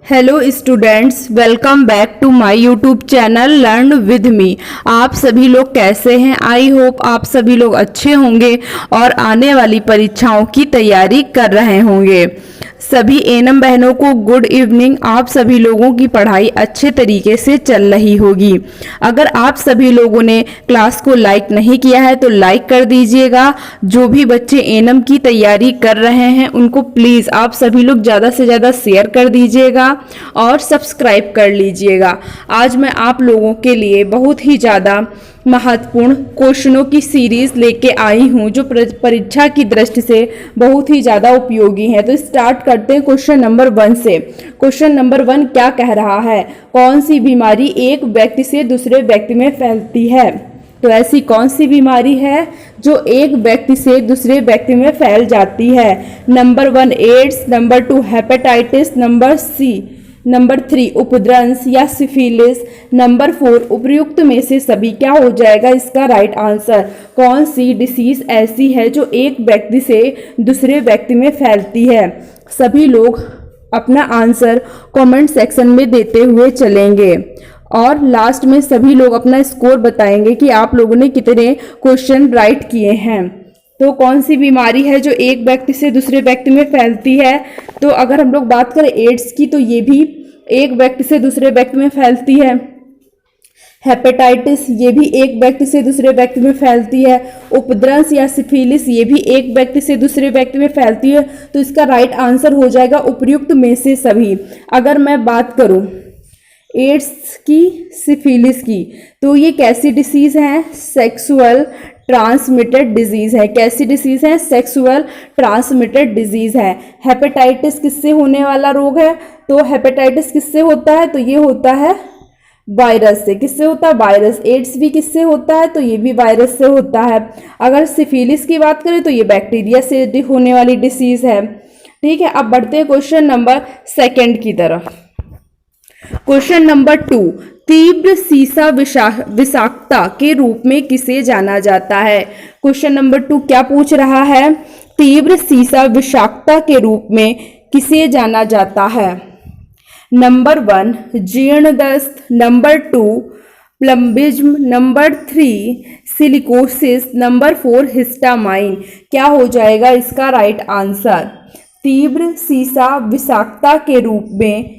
Hello students, welcome back to my YouTube channel learn with me. आप सभी लोग कैसे हैं? आई होप आप सभी लोग अच्छे होंगे और आने वाली परीक्षाओं की तैयारी कर रहे होंगे। सभी एनम बहनों को गुड इवनिंग। आप सभी लोगों की पढ़ाई अच्छे तरीके से चल रही होगी। अगर आप सभी लोगों ने क्लास को लाइक नहीं किया है तो लाइक कर दीजिएगा। जो भी बच्चे एनम की तैयारी कर रहे हैं उनको प्लीज़ आप सभी लोग ज़्यादा से ज़्यादा शेयर कर दीजिएगा और सब्सक्राइब कर लीजिएगा। आज मैं आप लोगों के लिए बहुत ही ज़्यादा महत्वपूर्ण क्वेश्चनों की सीरीज लेके आई हूँ जो परीक्षा की दृष्टि से बहुत ही ज़्यादा उपयोगी है। तो स्टार्ट करते हैं क्वेश्चन नंबर 1 से। क्वेश्चन नंबर 1 क्या कह रहा है? कौन सी बीमारी एक व्यक्ति से दूसरे व्यक्ति में फैलती है? तो ऐसी कौन सी बीमारी है जो एक व्यक्ति से दूसरे व्यक्ति में फैल जाती है? Number 1 AIDS, number 2 hepatitis, number 3 उपद्रंश या सिफिलिस, नंबर 4 उपयुक्त में से सभी। क्या हो जाएगा इसका राइट आंसर? कौन सी डिसीज ऐसी है जो एक व्यक्ति से दूसरे व्यक्ति में फैलती है? सभी लोग अपना आंसर कमेंट सेक्शन में देते हुए चलेंगे और लास्ट में सभी लोग अपना स्कोर बताएंगे कि आप लोगों ने कितने क्वेश्चन राइट किए हैं। तो कौन सी बीमारी है जो एक व्यक्ति से दूसरे व्यक्ति में फैलती है? तो अगर हम लोग बात करें एड्स की तो ये भी एक व्यक्ति से दूसरे व्यक्ति में फैलती है। हेपेटाइटिस ये भी एक व्यक्ति से दूसरे व्यक्ति में फैलती है। उपद्रंश या सिफिलिस ये भी एक व्यक्ति से दूसरे व्यक्ति में फैलती है। तो इसका राइट आंसर हो जाएगा उपयुक्त में से सभी। अगर मैं बात करूं एड्स की, सिफिलिस की, तो ये कैसी डिसीज है? सेक्सुअल ट्रांसमिटेड डिजीज है। कैसी डिसीज है? सेक्सुअल ट्रांसमिटेड डिजीज है। हेपेटाइटिस किससे होने वाला रोग है? तो हेपेटाइटिस किससे होता है? तो ये होता है वायरस से। किससे होता है? वायरस। एड्स भी किससे होता है? तो ये भी वायरस से होता है। अगर सिफिलिस की बात करें तो ये बैक्टीरिया से होने वाली डिसीज है। ठीक है, अब बढ़ते हैं क्वेश्चन नंबर 2 की तरफ। क्वेश्चन नंबर 2, तीव्र सीसा विषाक्तता के रूप में किसे जाना जाता है? क्वेश्चन नंबर 2 क्या पूछ रहा है? तीव्र सीसा विषाक्तता के रूप में किसे जाना जाता है? नंबर 1 जीर्ण दस्त, number 2 plumbism, number 3 silicosis, number 4 histamine. क्या हो जाएगा इसका राइट आंसर? तीव्र सीसा विषाक्तता के रूप में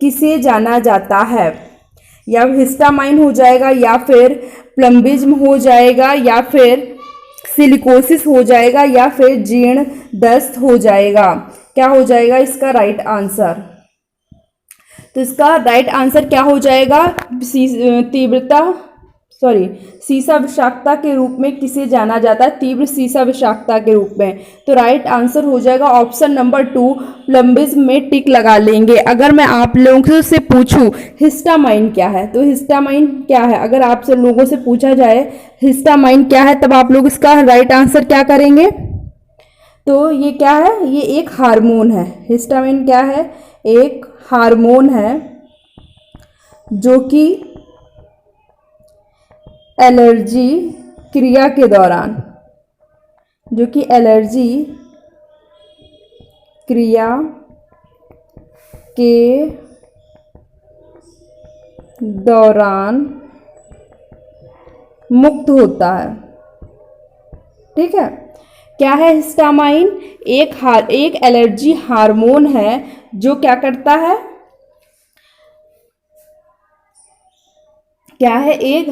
किसे जाना जाता है? या हिस्टामाइन हो जाएगा, या फिर प्लम्बिज्म हो जाएगा, या फिर सिलिकोसिस हो जाएगा, या फिर जीर्ण दस्त हो जाएगा। क्या हो जाएगा इसका राइट आंसर? तो इसका राइट आंसर क्या हो जाएगा? सीसा विषाक्तता के रूप में किसे जाना जाता है? तीव्र सीसा विषाक्तता के रूप में। तो राइट आंसर हो जाएगा ऑप्शन नंबर 2 प्लम्बिज्म में टिक लगा लेंगे। अगर मैं आप लोगों से पूछूं हिस्टामाइन क्या है, तो हिस्टामाइन क्या है? अगर आपसे लोगों से पूछा जाए हिस्टामाइन क्या है, तब आप लोग इसका राइट आंसर क्या करेंगे? तो ये क्या है? ये एक हार्मोन है। हिस्टामाइन क्या है? एक हार्मोन है जो कि एलर्जी क्रिया के दौरान मुक्त होता है। ठीक है, क्या है हिस्टामाइन? एक एलर्जी हार्मोन है जो क्या करता है? क्या है? एक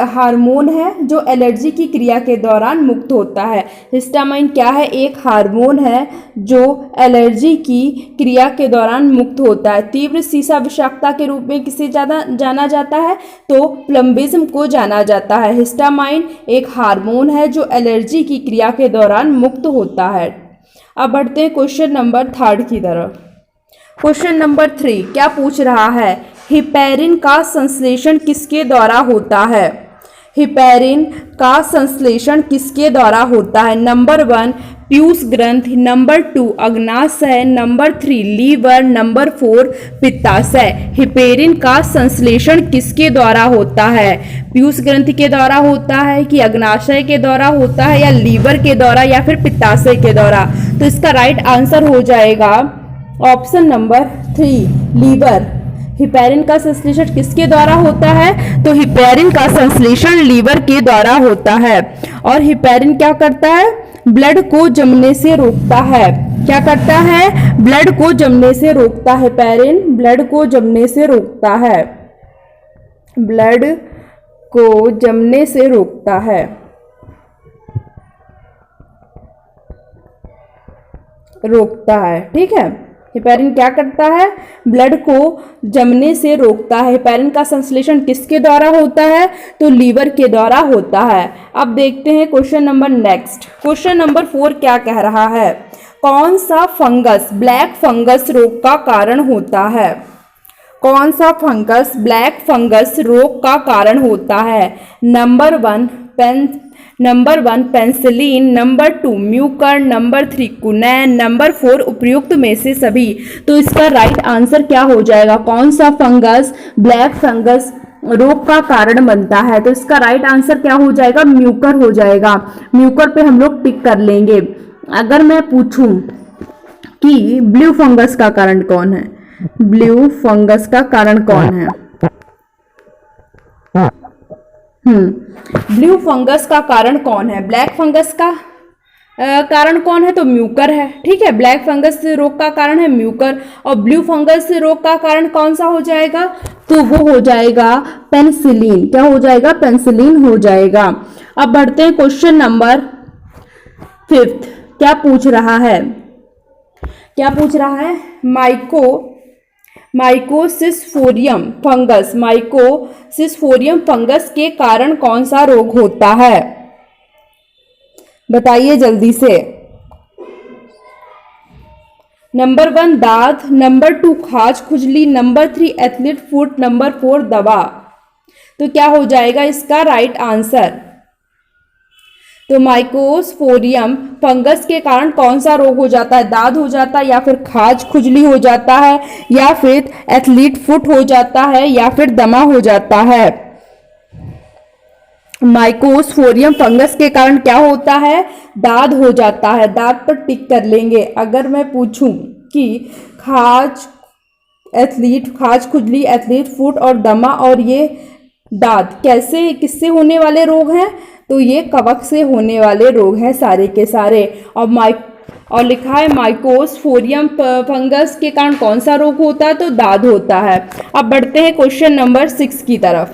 हार्मोन है जो एलर्जी की क्रिया के दौरान मुक्त होता है। हिस्टामाइन क्या है? एक हार्मोन है जो एलर्जी की क्रिया के दौरान मुक्त होता है। तीव्र सीसा विषाक्तता के रूप में किसे जाना जाता है? तो प्लम्बिज्म को जाना जाता है। हिस्टामाइन एक हार्मोन है जो एलर्जी की क्रिया के दौरान मुक्त होता है। अब बढ़ते हैं क्वेश्चन नंबर 3 की तरफ। क्वेश्चन नंबर 3 क्या पूछ रहा है? हिपेरिन का संश्लेषण किसके द्वारा होता है? हिपेरिन का संश्लेषण किसके द्वारा होता है? नंबर 1 पीयूष ग्रंथि, नंबर 2 अग्नाशय, नंबर 3 लीवर, नंबर 4 पित्ताशय। हिपेरिन का संश्लेषण किसके द्वारा होता है? पीयूष ग्रंथि के द्वारा होता है कि अग्नाशय के द्वारा होता है, या लीवर के द्वारा, या फिर पित्ताशय के द्वारा? तो इसका राइट आंसर हो जाएगा ऑप्शन नंबर 3 लीवर। हिपैरिन का संश्लेषण किसके द्वारा होता है? तो हिपैरिन का संश्लेषण लीवर के द्वारा होता है। और हिपैरिन क्या करता है? ब्लड को जमने से रोकता है। क्या करता है? ब्लड को जमने से रोकता है। हिपैरिन ब्लड को जमने से रोकता है। ब्लड को जमने से रोकता है। ठीक है। हिपैरिन क्या करता है? ब्लड को जमने से रोकता है। हिपैरिन का संश्लेषण किसके द्वारा होता है? तो लीवर के द्वारा होता है। अब देखते हैं question number next. Question number 4 क्या कह रहा है? कौन सा फंगस ब्लैक फंगस रोग का कारण होता है? कौन सा फंगस ब्लैक फंगस रोग का कारण होता है? Number 1 penicillin, number 2 mucor, number 3 कुनैन, नंबर 4 उपयुक्त में से सभी। तो इसका राइट आंसर क्या हो जाएगा? कौन सा फंगस ब्लैक फंगस रोग का कारण बनता है? तो इसका राइट आंसर क्या हो जाएगा? म्यूकर हो जाएगा। म्यूकर पे हम लोग टिक कर लेंगे। अगर मैं पूछूं कि ब्लू फंगस का कारण कौन है? ब्लू फंगस का कारण कौन है? ब्लू फंगस का कारण कौन है? ब्लैक फंगस का कारण कौन है? तो म्यूकर है। ठीक है, ब्लैक फंगस रोग का कारण है म्यूकर। और ब्लू फंगस रोग का कारण कौन सा हो जाएगा? तो वो हो जाएगा पेनिसिलिन। क्या हो जाएगा? पेनिसिलिन हो जाएगा। अब बढ़ते हैं क्वेश्चन नंबर 5। क्या पूछ रहा है? माइकोसिस्फोरियम फंगस के कारण कौन सा रोग होता है? बताइए जल्दी से। नंबर 1 दाद, नंबर 2 खाज खुजली, नंबर 3 एथलीट फुट, नंबर 4 दवा। तो क्या हो जाएगा इसका राइट आंसर? तो माइकोस्पोरियम फंगस के कारण कौन सा रोग हो जाता है? दाद हो जाता है, या फिर खाज खुजली हो जाता है, या फिर एथलीट फुट हो जाता है, या फिर दमा हो जाता है। माइकोस्पोरियम फंगस के कारण क्या होता है? दाद हो जाता है। दाद पर टिक कर लेंगे। अगर मैं पूछूं कि खाज खुजली, एथलीट फुट और दमा और ये दाद किससे होने वाले रोग हैं? तो ये कवक से होने वाले रोग हैं सारे के सारे। और लिखा है माइकोस्पोरियम फंगस के कारण कौन सा रोग होता है? तो दाद होता है। अब बढ़ते हैं क्वेश्चन नंबर 6 की तरफ।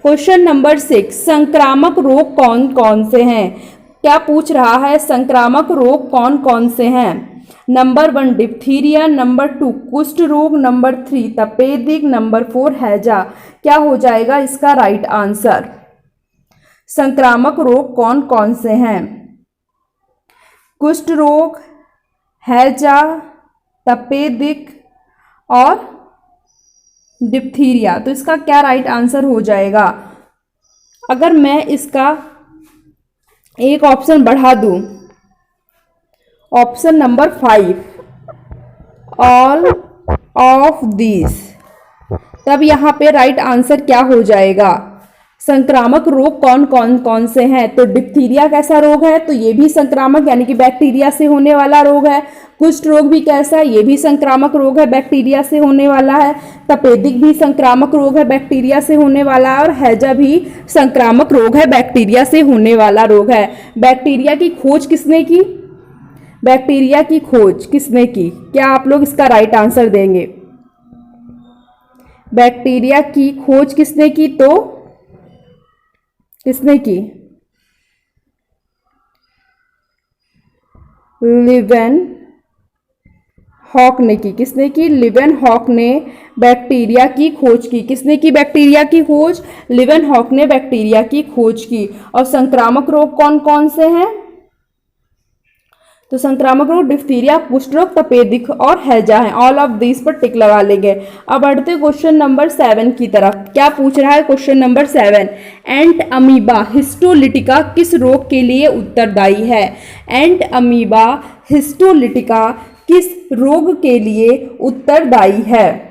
क्वेश्चन नंबर 6 संक्रामक रोग कौन कौन से हैं? क्या पूछ रहा है? संक्रामक रोग कौन कौन से हैं? नंबर 1 डिप्थीरिया, नंबर 2 कुष्ठ रोग, नंबर 3 तपेदिक, नंबर 4 हैजा। क्या हो जाएगा इसका राइट आंसर? संक्रामक रोग कौन कौन से हैं? कुष्ठ रोग, हैजा, तपेदिक और डिप्थीरिया। तो इसका क्या राइट आंसर हो जाएगा? अगर मैं इसका एक ऑप्शन बढ़ा दूं, option number 5 all of this, तब यहाँ पे राइट आंसर क्या हो जाएगा? संक्रामक रोग कौन कौन से हैं? तो डिप्थीरिया कैसा रोग है? तो ये भी संक्रामक यानी कि बैक्टीरिया से होने वाला रोग है। कुष्ठ रोग भी कैसा है? ये भी संक्रामक रोग है, बैक्टीरिया से होने वाला है। तपेदिक भी संक्रामक रोग है, बैक्टीरिया से होने वाला है। और हैजा भी संक्रामक रोग है, बैक्टीरिया से होने वाला रोग है। बैक्टीरिया की खोज किसने की? क्या आप लोग इसका राइट आंसर देंगे? बैक्टीरिया की खोज किसने की? तो किसने की? लिवेनहॉक ने की। किसने की? लिवेनहॉक ने बैक्टीरिया की खोज की। किसने की बैक्टीरिया की खोज? लिवेनहॉक ने बैक्टीरिया की खोज की। और संक्रामक रोग कौन कौन से हैं? तो संक्रामक रोग डिप्थीरिया, कुष्ठ रोग, तपेदिक और हैजा है। ऑल ऑफ दिस पर टिक लगा लेंगे। अब बढ़ते क्वेश्चन नंबर 7 की तरफ। क्या पूछ रहा है क्वेश्चन नंबर 7? एंट अमीबा हिस्टोलिटिका किस रोग के लिए उत्तरदायी है? एंट अमीबा हिस्टोलिटिका किस रोग के लिए उत्तरदायी है?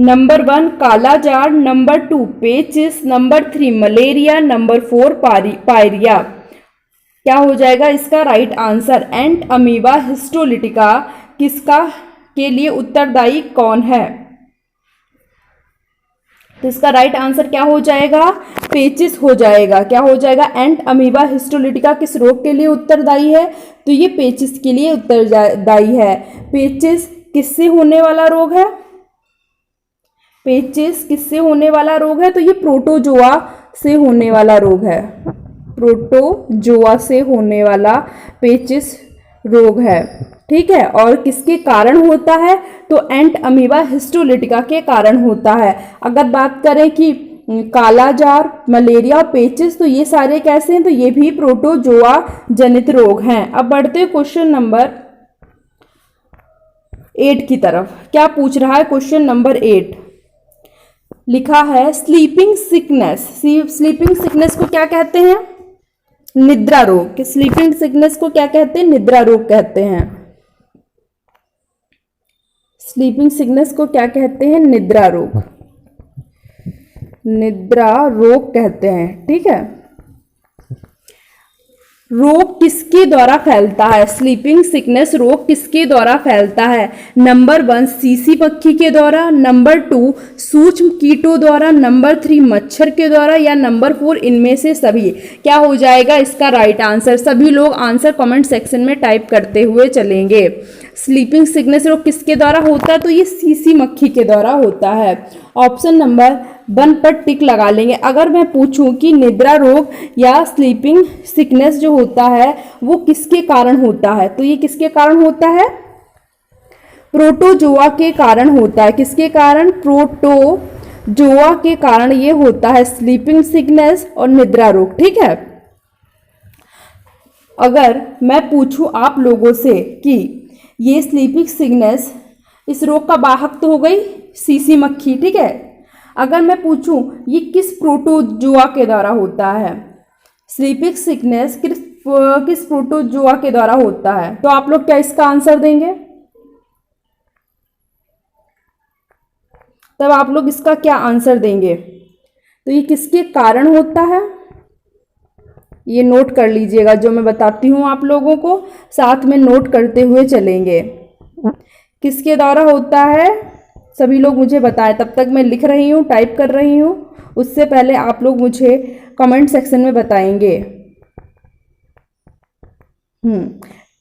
नंबर 1 कालाजार, नंबर 2 पेचिस, नंबर 3 मलेरिया, नंबर 4 पायरिया। क्या हो जाएगा इसका right answer? Entamoeba histolytica किसका के लिए उत्तरदायी कौन है? तो इसका राइट आंसर क्या हो जाएगा? पेचिस हो जाएगा। क्या हो जाएगा? एंट अमीबा हिस्टोलिटिका किस रोग के लिए उत्तरदायी है? तो ये पेचिस के लिए उत्तरदायी है। पेचिस किससे होने वाला रोग है? पेचिस किससे होने वाला रोग है? तो ये प्रोटोजोआ से होने वाला रोग है। प्रोटोजोआ से होने वाला पेचिस रोग है। ठीक है। और किसके कारण होता है? तो एंट अमीबा हिस्टोलिटिका के कारण होता है। अगर बात करें कि कालाजार, मलेरिया और पेचिस, तो ये सारे कैसे हैं? तो ये भी प्रोटोजोआ जनित रोग हैं। अब बढ़ते हैं क्वेश्चन नंबर 8 की तरफ। क्या पूछ रहा है? क्वेश्चन नंबर 8 लिखा है स्लीपिंग सिकनेस। स्लीपिंग सिकनेस को क्या कहते हैं? निद्रा रोग। स्लीपिंग सिकनेस को क्या कहते हैं? निद्रा रोग कहते हैं। स्लीपिंग सिकनेस को क्या कहते हैं? निद्रा रोग। निद्रा रोग कहते हैं। ठीक है। रोग किसके द्वारा फैलता है? स्लीपिंग सिकनेस रोग किसके द्वारा फैलता है? नंबर 1 सीसी मक्खी के द्वारा, नंबर 2 सूक्ष्म कीटों द्वारा, नंबर 3 मच्छर के द्वारा, या नंबर 4 इनमें से सभी। क्या हो जाएगा इसका राइट आंसर? सभी लोग आंसर कमेंट सेक्शन में टाइप करते हुए चलेंगे। स्लीपिंग सिकनेस रोग किसके द्वारा होता है? तो ये सीसी मक्खी के द्वारा होता है। ऑप्शन नंबर 1 पर टिक लगा लेंगे। अगर मैं पूछूं कि निद्रा रोग या स्लीपिंग सिकनेस जो होता है वो किसके कारण होता है, तो ये किसके कारण होता है? प्रोटोजोआ के कारण होता है। किसके कारण? प्रोटोजोआ के कारण ये होता है स्लीपिंग सिकनेस और निद्रा रोग। ठीक है। अगर मैं पूछूं आप लोगों से कि ये स्लीपिंग सिकनेस, इस रोग का वाहक तो हो गई सीसी मक्खी। ठीक है। अगर मैं पूछूं ये किस प्रोटोजोआ के द्वारा होता है? स्लीपिंग सिकनेस किस प्रोटोजोआ के द्वारा होता है? तो आप लोग क्या इसका आंसर देंगे? तब आप लोग इसका क्या आंसर देंगे? तो ये किसके कारण होता है? ये नोट कर लीजिएगा, जो मैं बताती हूँ आप लोगों को साथ में नोट करते हुए चलेंगे। किसके द्वारा होता है? सभी लोग मुझे बताएं। तब तक मैं लिख रही हूँ, टाइप कर रही हूँ, उससे पहले आप लोग मुझे कमेंट सेक्शन में बताएंगे।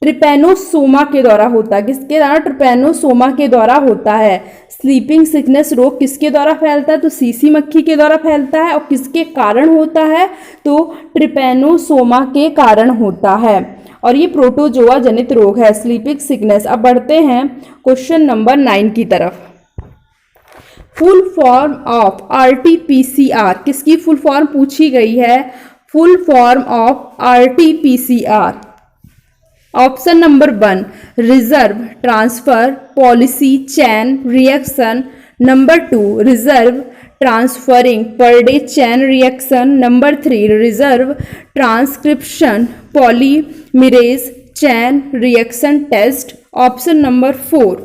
ट्रिपैनोसोमा के द्वारा होता है। किसके द्वारा? ट्रिपैनोसोमा के द्वारा होता है। स्लीपिंग सिकनेस रोग किसके द्वारा फैलता है? तो सीसी मक्खी के द्वारा फैलता है। और किसके कारण होता है? तो ट्रिपैनोसोमा के कारण होता है। और ये प्रोटोजोआ जनित रोग है स्लीपिंग सिकनेस। अब बढ़ते हैं क्वेश्चन नंबर 9 की तरफ। फुल फॉर्म ऑफ RT-PCR, किसकी फुल फॉर्म पूछी गई है? Full form of RT-PCR। Option number 1 reserve transfer policy chain reaction, number 2 reserve transferring per day chain reaction, number 3 reserve transcription polymerase chain reaction test, option number 4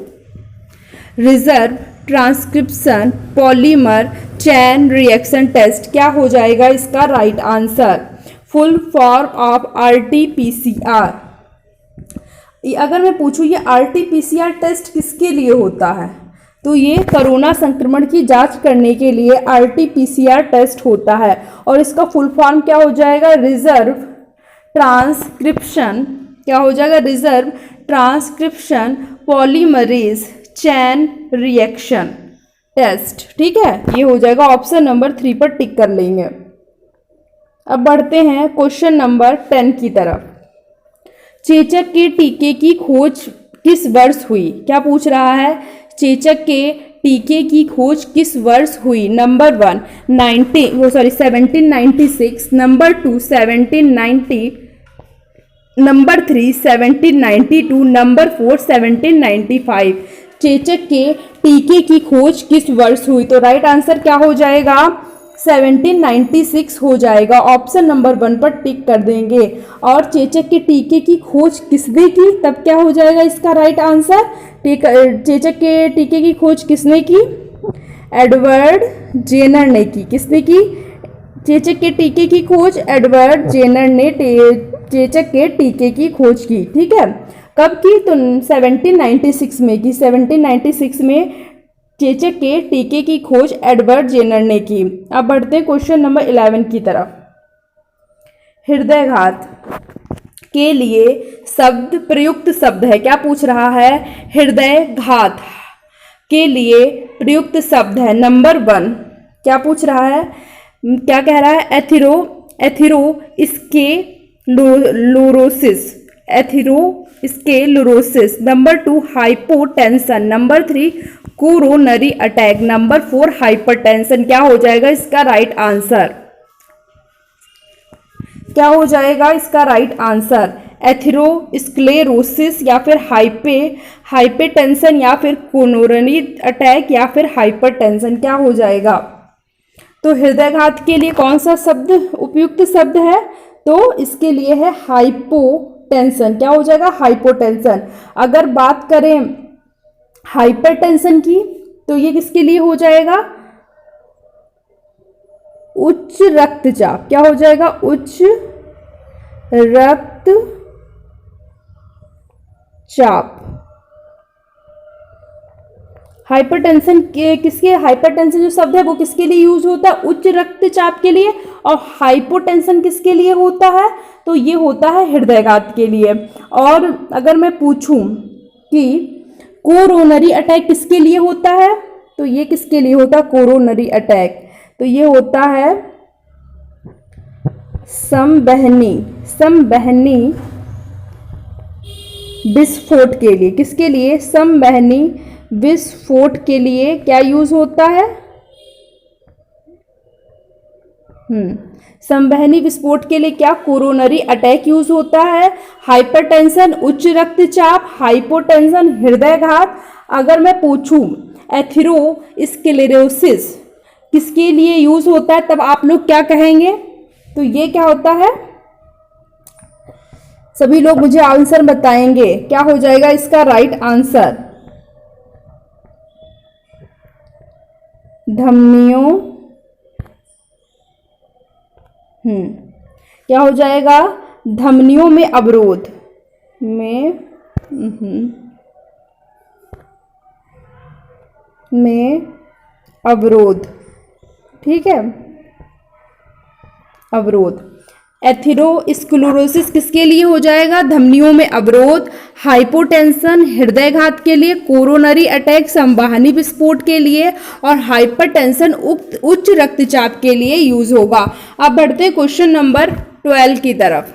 reserve transcription polymer chain reaction test. क्या हो जाएगा इसका right answer? Full form of RT-PCR। अगर मैं पूछूं ये RT-PCR test किसके लिए होता है? तो ये कोरोना संक्रमण की जांच करने के लिए RT-PCR टेस्ट होता है। और इसका फुल फॉर्म क्या हो जाएगा? रिजर्व ट्रांसक्रिप्शन, क्या हो जाएगा? Reserve transcription polymerase chain reaction test. ठीक है। ये हो जाएगा। ऑप्शन नंबर 3 पर टिक कर लेंगे। अब बढ़ते हैं क्वेश्चन नंबर 10 की तरफ। चेचक के टीके की खोज किस वर्ष हुई? क्या पूछ रहा है? चेचक के टीके की खोज किस वर्ष हुई? Number 1 1796, number 2 1790, number 3 1792, number 4 1795। चेचक के टीके की खोज किस वर्ष हुई? तो राइट आंसर क्या हो जाएगा? 1796 हो जाएगा। ऑप्शन नंबर 1 पर टिक कर देंगे। और चेचक के टीके की खोज किसने की? तब क्या हो जाएगा इसका राइट आंसर? चेचक के टीके की खोज किसने की? एडवर्ड जेनर ने की। किसने की? चेचक के टीके की खोज एडवर्ड जेनर ने चेचक के टीके की खोज की। ठीक है। कब की? तो 1796 में की। 1796 में चेचक के टीके की खोज एडवर्ड जेनर ने की। अब बढ़ते हैं क्वेश्चन नंबर 11 की तरफ। हृदयघात के लिए शब्द, प्रयुक्त शब्द है। क्या पूछ रहा है? हृदयघात के लिए प्रयुक्त शब्द है। नंबर 1 क्या पूछ रहा है? क्या कह रहा है? Atherosclerosis, atherosclerosis. Number 2 hypotension. Number 3 coronary attack. Number 4 hypertension. क्या हो जाएगा इसका राइट आंसर? क्या हो जाएगा इसका राइट आंसर? एथेरोस्क्लेरोसिस या फिर हाइपरटेंशन या फिर कोरोनरी अटैक या फिर हाइपरटेंशन। क्या हो जाएगा? तो हृदयघात के लिए कौन सा शब्द उपयुक्त शब्द है? तो इसके लिए है हाइपोटेंशन। क्या हो जाएगा? हाइपोटेंशन। अगर बात करें हाइपरटेंशन की तो ये किसके लिए हो जाएगा? उच्च रक्तचाप। क्या हो जाएगा? उच्च रक्तचाप। हाइपरटेंशन के किसके, हाइपरटेंशन जो शब्द है वो किसके लिए यूज होता है? उच्च रक्तचाप के लिए। और हाइपोटेंशन किसके लिए होता है? तो ये होता है हृदयघात के लिए। और अगर मैं पूछूं कि कोरोनरी अटैक किसके लिए होता है, तो ये किसके लिए होता है? कोरोनरी अटैक तो ये होता है संवहनी विस्फोट के लिए। किसके लिए? संवहनी विस्फोट के लिए क्या यूज होता है? संवहनी विस्फोट के लिए क्या? कोरोनरी अटैक यूज होता है। हाइपरटेंशन, उच्च रक्तचाप, हाइपोटेंशन, हृदयघात। अगर मैं पूछूं एथेरोस्क्लेरोसिस किसके लिए यूज होता है, तब आप लोग क्या कहेंगे? तो ये क्या होता है? सभी लोग मुझे आंसर बताएंगे। क्या हो जाएगा इसका राइट आंसर? धमनियों क्या हो जाएगा? धमनियों में अवरोध में अवरोध। ठीक है, अवरोध। एथेरोस्क्लेरोसिस किसके लिए हो जाएगा? धमनियों में अवरोध। हाइपोटेंशन हृदयघात के लिए, कोरोनरी अटैक संवहनी विस्फोट के लिए, और हाइपरटेंशन उच्च रक्तचाप के लिए यूज होगा। अब बढ़ते हैं क्वेश्चन नंबर 12 की तरफ।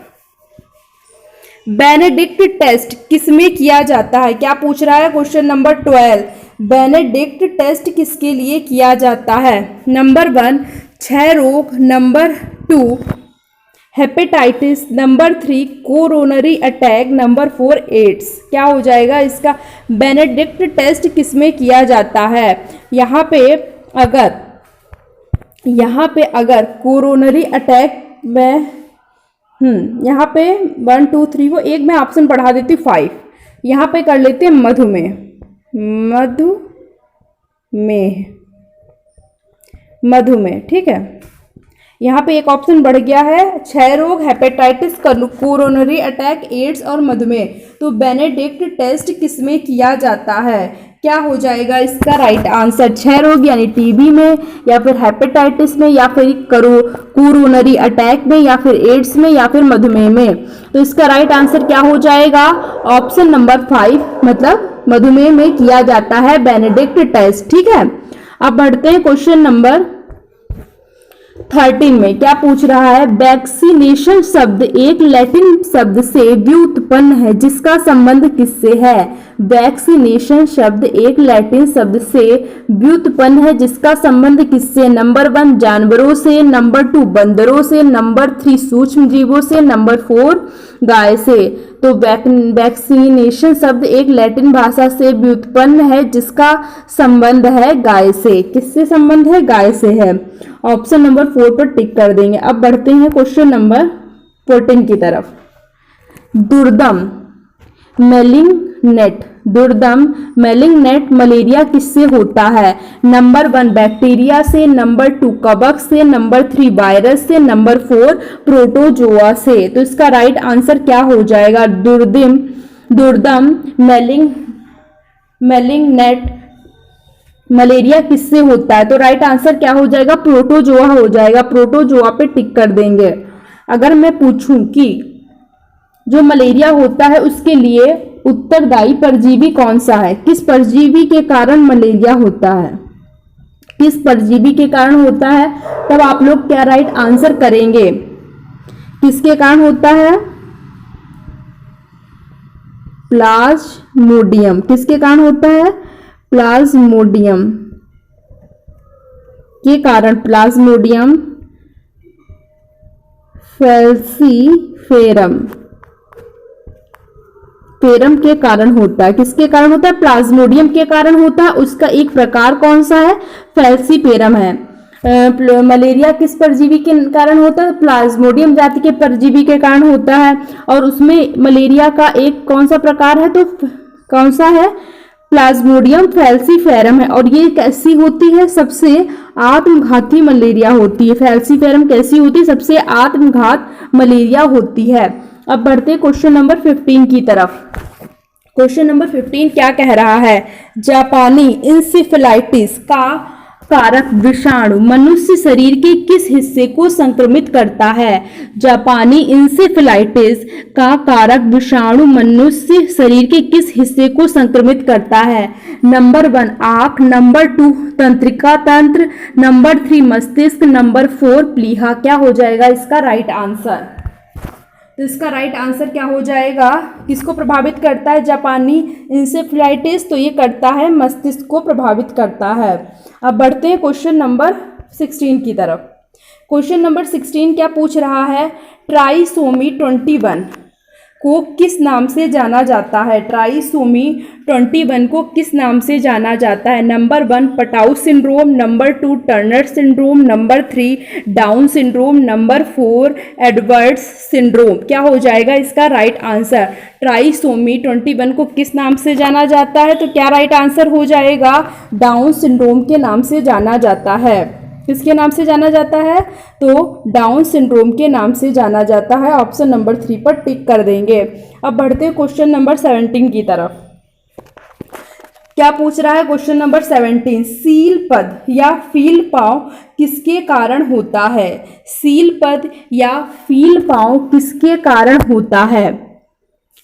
बेनेडिक्ट टेस्ट किसमें किया जाता है? क्या पूछ रहा है? क्वेश्चन नंबर 12 बेनेडिक्ट टेस्ट किसके लिए किया जाता है? नंबर 1 क्षय रोग, number 2 hepatitis, number 3 coronary attack, number 4 AIDS. क्या हो जाएगा इसका? बेनेडिक्ट टेस्ट किसमें किया जाता है? यहाँ पे अगर कोरोनरी अटैक में यहाँ पे 1 2 3 वो एक मैं ऑप्शन बढ़ा देती हूँ 5। यहाँ पे कर लेते हैं मधुमेह। ठीक है, यहाँ पे एक ऑप्शन बढ़ गया है क्षय रोग, हेपेटाइटिस, कोरोनरी अटैक, एड्स और मधुमेह। तो बेनेडिक्ट टेस्ट किसमें किया जाता है? क्या हो जाएगा इसका राइट आंसर? क्षय रोग यानी टीबी में, या फिर हेपेटाइटिस में, या फिर कोरोनरी अटैक में, या फिर एड्स में, या फिर मधुमेह में। तो इसका राइट आंसर क्या हो जाएगा? ऑप्शन नंबर 5 मतलब मधुमेह में किया जाता है बेनेडिक्ट टेस्ट। ठीक है, अब बढ़ते हैं क्वेश्चन नंबर 13 में। क्या पूछ रहा है? वैक्सीनेशन शब्द एक लैटिन शब्द से व्युत्पन्न है जिसका संबंध किससे है? वैक्सीनेशन शब्द एक लैटिन शब्द से व्युत्पन्न है जिसका संबंध किससे? नंबर 1 जानवरों से, नंबर 2 बंदरों से, नंबर 3 सूक्ष्म जीवों से, नंबर 4 गाय से। तो वैक्सीनेशन शब्द एक लैटिन भाषा से व्युत्पन्न है जिसका संबंध है गाय से। किससे संबंध है? गाय से है। ऑप्शन नंबर 4 पर टिक कर देंगे। अब बढ़ते हैं क्वेश्चन नंबर 14 की तरफ। दुर्दम मैलिग्नेंट मलेरिया किससे होता है? नंबर 1 बैक्टीरिया से, नंबर 2 कवक से, नंबर 3 वायरस से, नंबर 4 प्रोटोजोआ से। तो इसका राइट आंसर क्या हो जाएगा? दुर्दम, मेलिग्नेंट मलेरिया किससे होता है? तो राइट आंसर क्या हो जाएगा? प्रोटोजोआ हो जाएगा। प्रोटोजोआ पे टिक कर देंगे। अगर मैं पूछूं कि जो मलेरिया होता है उसके लिए उत्तरदायी परजीवी कौन सा है, किस परजीवी के कारण मलेरिया होता है, किस परजीवी के कारण होता है, तब आप लोग क्या राइट आंसर करेंगे? किसके कारण होता है? प्लाज्मोडियम। किसके कारण होता है? प्लाज्मोडियम के कारण, प्लाज्मोडियम फैल्सीफेरम के कारण होता है। किसके कारण होता है? प्लाज्मोडियम के कारण होता है। उसका एक प्रकार कौन सा है? फैल्सीफेरम है। मलेरिया किस परजीवी के कारण होता है? प्लाज्मोडियम जाति के परजीवी के कारण होता है। और उसमें मलेरिया का एक कौन सा प्रकार है? तो कौन सा है? प्लाज्मोडियम फैल्सीफेरम है। और ये कैसी होती है? सबसे आत्मघाती मलेरिया होती है। फैल्सीफेरम कैसी होती है? सबसे आत्मघात मलेरिया होती है। अब बढ़ते क्वेश्चन नंबर 15 की तरफ। क्वेश्चन नंबर 15 क्या कह रहा है? जापानी इंसेफेलाइटिस का कारक विषाणु मनुष्य शरीर के किस हिस्से को संक्रमित करता है? जापानी इंसेफेलाइटिस का कारक विषाणु मनुष्य शरीर के किस हिस्से को संक्रमित करता है? नंबर 1 आंख, नंबर 2 तंत्रिका तंत्र, नंबर 3 मस्तिष्क, नंबर 4 प्लीहा। क्या हो जाएगा इसका राइट आंसर? तो इसका राइट आंसर क्या हो जाएगा? किसको प्रभावित करता है जापानी इंसेफेलाइटिस? तो ये करता है मस्तिष्क को प्रभावित करता है। अब बढ़ते हैं क्वेश्चन नंबर 16 की तरफ। क्वेश्चन नंबर 16 क्या पूछ रहा है? ट्राइसोमी 21 को किस नाम से जाना जाता है? ट्राइसोमी 21 को किस नाम से जाना जाता है? Number 1 Patau syndrome, number 2 Turner syndrome, number 3 Down syndrome, number 4 Edwards syndrome. क्या हो जाएगा इसका राइट आंसर? ट्राइसोमी 21 को किस नाम से जाना जाता है? तो क्या राइट आंसर हो जाएगा? डाउन सिंड्रोम के नाम से जाना जाता है। किसके नाम से जाना जाता है? तो डाउन सिंड्रोम के नाम से जाना जाता है। ऑप्शन नंबर 3 पर टिक कर देंगे। अब बढ़ते हैं क्वेश्चन नंबर 17 की तरफ। क्या पूछ रहा है क्वेश्चन नंबर 17? सील पद या फील पांव किसके कारण होता है? सील पद या फील पांव किसके कारण होता है?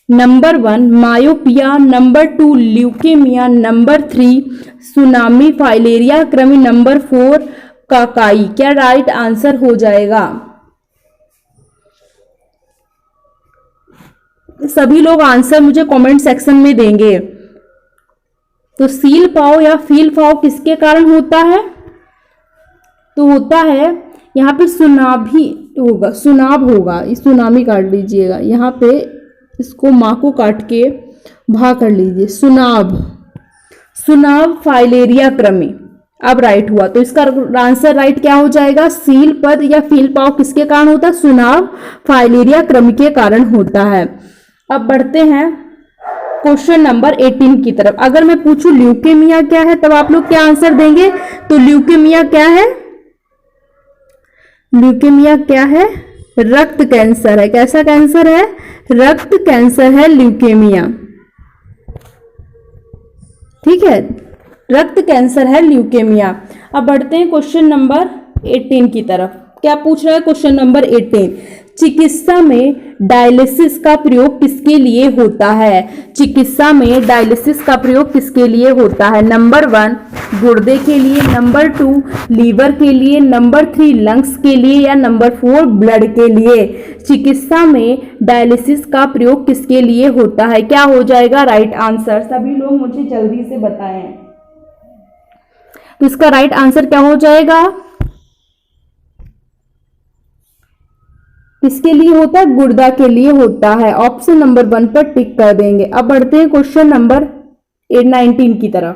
Number 1 myopia, number 2 leukaemia, number 3 tsunami filaria कृमि, नंबर 4 काकाई। क्या राइट आंसर हो जाएगा? सभी लोग आंसर मुझे कमेंट सेक्शन में देंगे। तो सील पाव या फील पाव किसके कारण होता है? तो होता है यहाँ पे सुनाभी होगा, सुनाब होगा। इस सुनामी काट लीजिएगा, यहाँ पे इसको माँ को काट के भा कर लीजिए। सुनाब फाइलेरिया कृमि। अब राइट हुआ। तो इसका आंसर राइट क्या हो जाएगा? सील पद या फील पाव किसके कारण होता है? सुनाब फाइलेरिया कृमि के कारण होता है। अब बढ़ते हैं क्वेश्चन नंबर 18 की तरफ। अगर मैं पूछूं ल्यूकेमिया क्या है, तब आप लोग क्या आंसर देंगे? तो ल्यूकेमिया क्या है? ल्यूकेमिया क्या है? रक्त कैंसर है। कैसा कैंसर है? रक्त कैंसर है ल्यूकेमिया। ठीक है, रक्त कैंसर है ल्यूकेमिया। अब बढ़ते हैं क्वेश्चन नंबर 18 की तरफ। क्या पूछ रहा है क्वेश्चन नंबर 18? चिकित्सा में डायलिसिस का प्रयोग किसके लिए होता है? चिकित्सा में डायलिसिस का प्रयोग किसके लिए होता है? नंबर 1 गुर्दे के लिए, नंबर 2 लीवर के लिए, नंबर 3 लंग्स के लिए, या नंबर 4 ब्लड के लिए। चिकित्सा में डायलिसिस का प्रयोग किसके लिए होता है? क्या हो जाएगा राइट आंसर? सभी लोग मुझे जल्दी से बताएं। तो इसका राइट आंसर क्या हो जाएगा? किसके लिए होता है? गुर्दा के लिए होता है। ऑप्शन नंबर 1 पर टिक कर देंगे। अब बढ़ते हैं क्वेश्चन नंबर 19 की तरफ।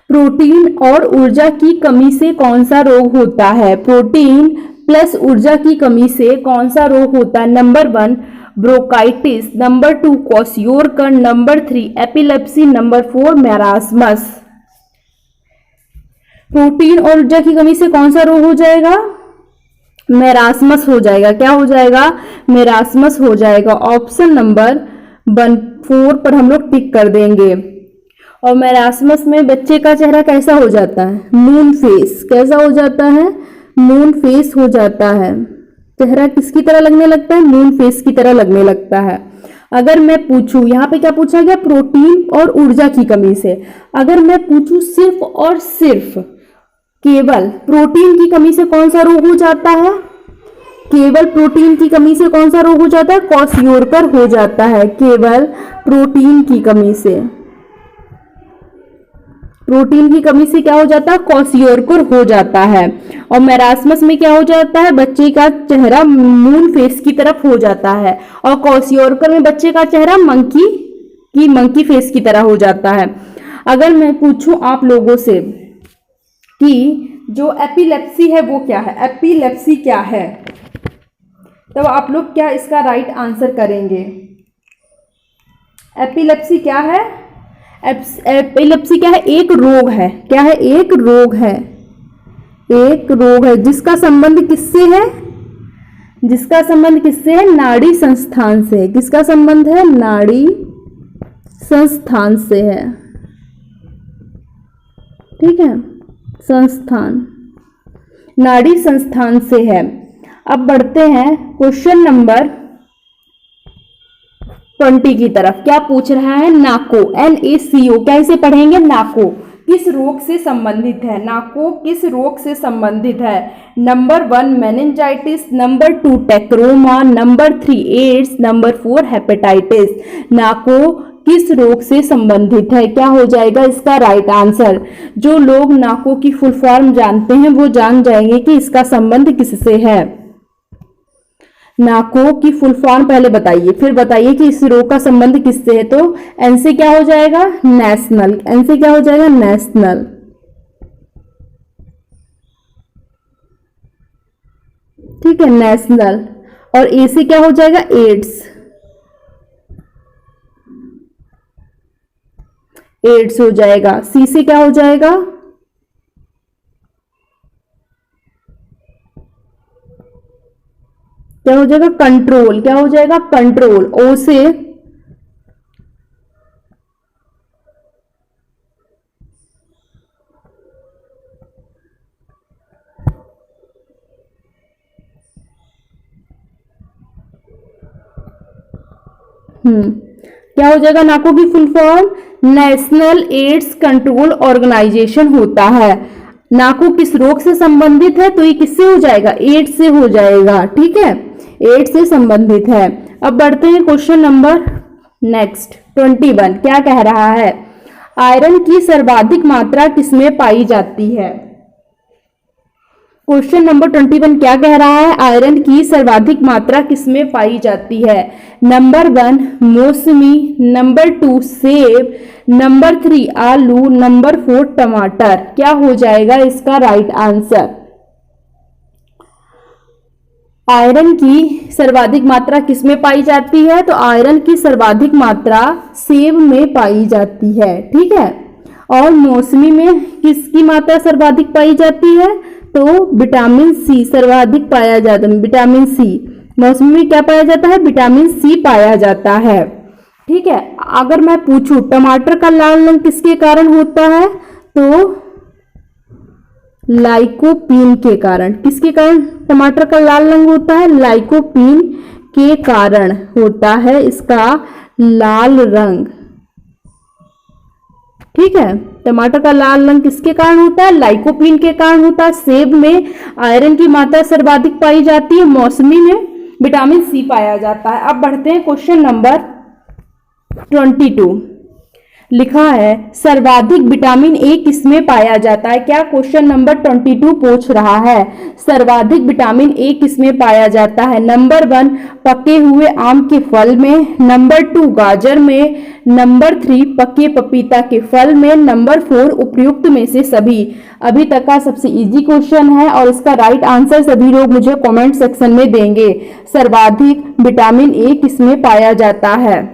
प्रोटीन और ऊर्जा की कमी से कौन सा रोग होता है? प्रोटीन प्लस ऊर्जा की कमी से कौन सा रोग होता है? Number 1 bronchitis, number 2 kwashiorkor, number 3 epilepsy, number 4 marasmus. Protein और ऊर्जा की कमी से कौन सा रोग हो जाएगा? मैरास्मस हो जाएगा। क्या हो जाएगा? मैरास्मस हो जाएगा। ऑप्शन नंबर 4 पर हम लोग टिक कर देंगे। और मैरास्मस में बच्चे का चेहरा कैसा हो जाता है? Moon face. कैसा हो जाता है? मून फेस हो जाता है। चेहरा किसकी तरह लगने लगता है? मून फेस की तरह लगने लगता है। अगर मैं पूछूं, यहाँ पे क्या पूछा गया? प्रोटीन और ऊर्जा की कमी से। अगर मैं पूछूं सिर्फ और सिर्फ केवल प्रोटीन की कमी से कौन सा रोग हो जाता है? केवल प्रोटीन की कमी से कौन सा रोग हो जाता है? क्वाशियोरकर हो जाता है। केवल प्रोटीन की कमी से, प्रोटीन की कमी से क्या हो जाता है? क्वाशियोरकर हो जाता है। और मैरास्मस में क्या हो जाता है? बच्चे का चेहरा मून फेस की तरफ हो जाता है। और क्वाशियोरकर में बच्चे का चेहरा मंकी फेस की तरह हो जाता है। अगर मैं पूछूं आप लोगों से कि जो एपिलेप्सी है वो क्या है? एपिलेप्सी क्या है? तब आप लोग क्या इसका राइट आंसर करेंगे? एपिलेप्सी क्या है? एपिलेप्सी क्या है? एक रोग है। क्या है? एक रोग है। एक रोग है जिसका संबंध किससे है? जिसका संबंध किससे है? नाड़ी संस्थान से। किसका संबंध है? नाड़ी संस्थान से है। ठीक है, संस्थान, नाड़ी संस्थान से है। अब बढ़ते हैं क्वेश्चन नंबर 20 की तरफ। क्या पूछ रहा है? नाको, NACO कैसे पढ़ेंगे? नाको किस रोग से संबंधित है? नाको किस रोग से संबंधित है? Number 1 meningitis, number 2 trachoma, number 3 AIDS, number 4 hepatitis. NACO किस रोग से संबंधित है? क्या हो जाएगा इसका राइट आंसर? जो लोग नाको की फुल फॉर्म जानते हैं वो जान जाएंगे कि इसका संबंध किससे है। नाको की फुल फॉर्म पहले बताइए, फिर बताइए कि इस रोग का संबंध किससे है। तो एन से क्या हो जाएगा? नेशनल। एन से क्या हो जाएगा? नेशनल। ठीक है, नेशनल। और ए से क्या हो जाएगा? एड्स। एड्स हो जाएगा। सी से क्या हो जाएगा? क्या हो जाएगा? कंट्रोल। क्या हो जाएगा? कंट्रोल। ओ से क्या हो जाएगा? नाको की full form National AIDS Control Organisation होता है। नाको किस रोग से संबंधित है? तो ये किससे हो जाएगा? एड्स से हो जाएगा। ठीक है, एड्स से संबंधित है। अब बढ़ते हैं क्वेश्चन नंबर नेक्स्ट 21। क्या कह रहा है? आयरन की सर्वाधिक मात्रा किसमें पाई जाती है? क्वेश्चन नंबर 21 क्या कह रहा है? आयरन की सर्वाधिक मात्रा किसमें पाई जाती है? नंबर 1 मौसमी, नंबर 2 सेब, नंबर 3 आलू, नंबर 4 टमाटर। क्या हो जाएगा इसका राइट आंसर? आयरन की सर्वाधिक मात्रा किसमें पाई जाती है? तो आयरन की सर्वाधिक मात्रा सेब में पाई जाती है। ठीक है, और मौसमी में किसकी मात्रा सर्वाधिक पाई जाती है? तो विटामिन सी सर्वाधिक पाया जाता है। विटामिन सी, मौसमी में क्या पाया जाता है? विटामिन सी पाया जाता है। ठीक है, अगर मैं पूछूं टमाटर का लाल रंग किसके कारण होता है? तो लाइकोपीन के कारण। किसके कारण टमाटर का लाल रंग होता है? लाइकोपीन के कारण होता है इसका लाल रंग। ठीक है, टमाटर का लाल रंग किसके कारण होता है? लाइकोपीन के कारण होता है। सेब में आयरन की मात्रा सर्वाधिक पाई जाती है। मौसमी में विटामिन सी पाया जाता है। अब बढ़ते हैं क्वेश्चन नंबर 22। लिखा है सर्वाधिक विटामिन ए किसमें पाया जाता है? क्या क्वेश्चन नंबर 22 पूछ रहा है? सर्वाधिक विटामिन ए किसमें पाया जाता है? नंबर 1 पके हुए आम के फल में, नंबर 2 गाजर में, नंबर 3 पके पपीता के फल में, नंबर 4 उपयुक्त में से सभी। अभी तक का सबसे इजी क्वेश्चन है और इसका राइट आंसर सभी लोग मुझे कमेंट सेक्शन में देंगे। सर्वाधिक विटामिन ए किसमें पाया जाता है?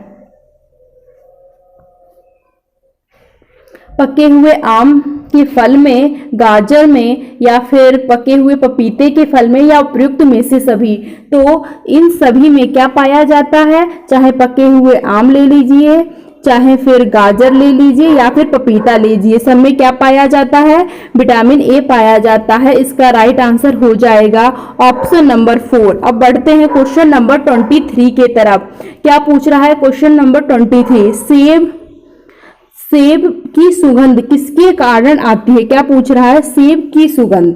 पके हुए आम कि फल में, गाजर में, या फिर पके हुए पपीते के फल में, या उपयुक्त में से सभी। तो इन सभी में क्या पाया जाता है, चाहे पके हुए आम ले लीजिए, चाहे फिर गाजर ले लीजिए, या फिर पपीता लीजिए, सब में क्या पाया जाता है, विटामिन ए पाया जाता है। इसका राइट आंसर हो जाएगा ऑप्शन नंबर 4। अब बढ़ते हैं क्वेश्चन नंबर 23 के तरफ। क्या पूछ रहा है क्वेश्चन नंबर 23, सेब की सुगंध किसके कारण आती है। क्या पूछ रहा है, सेब की सुगंध,